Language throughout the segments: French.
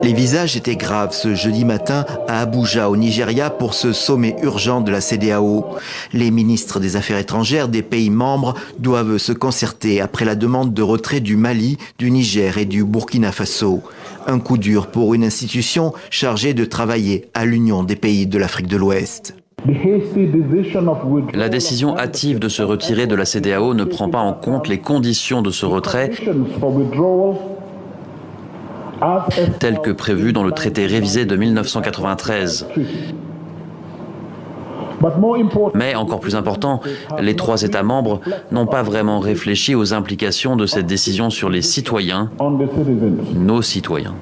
Les visages étaient graves ce jeudi matin à Abuja, au Nigeria, pour ce sommet urgent de la CEDEAO. Les ministres des Affaires étrangères des pays membres doivent se concerter après la demande de retrait du Mali, du Niger et du Burkina Faso. Un coup dur pour une institution chargée de travailler à l'Union des pays de l'Afrique de l'Ouest. La décision hâtive de se retirer de la CEDEAO ne prend pas en compte les conditions de ce retrait telles que prévues dans le traité révisé de 1993. Mais, encore plus important, les 3 États membres n'ont pas vraiment réfléchi aux implications de cette décision sur les citoyens, nos citoyens.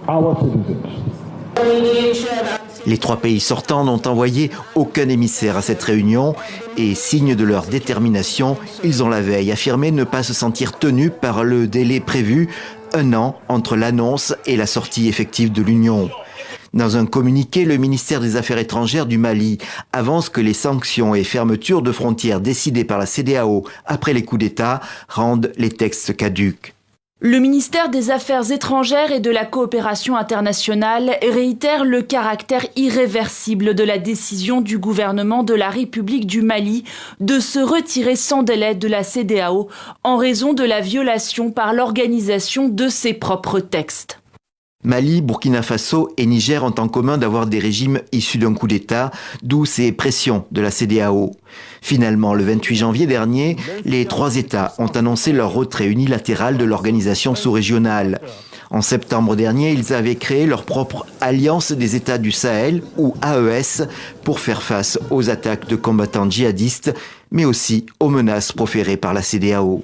Les 3 pays sortants n'ont envoyé aucun émissaire à cette réunion et, signe de leur détermination, ils ont la veille affirmé ne pas se sentir tenus par le délai prévu, 1 an entre l'annonce et la sortie effective de l'Union. Dans un communiqué, le ministère des Affaires étrangères du Mali avance que les sanctions et fermetures de frontières décidées par la CEDEAO après les coups d'État rendent les textes caducs. Le ministère des Affaires étrangères et de la coopération internationale réitère le caractère irréversible de la décision du gouvernement de la République du Mali de se retirer sans délai de la CEDEAO en raison de la violation par l'organisation de ses propres textes. Mali, Burkina Faso et Niger ont en commun d'avoir des régimes issus d'un coup d'État, d'où ces pressions de la CEDEAO. Finalement, le 28 janvier dernier, les 3 États ont annoncé leur retrait unilatéral de l'organisation sous-régionale. En septembre dernier, ils avaient créé leur propre Alliance des États du Sahel, ou AES, pour faire face aux attaques de combattants djihadistes, mais aussi aux menaces proférées par la CEDEAO.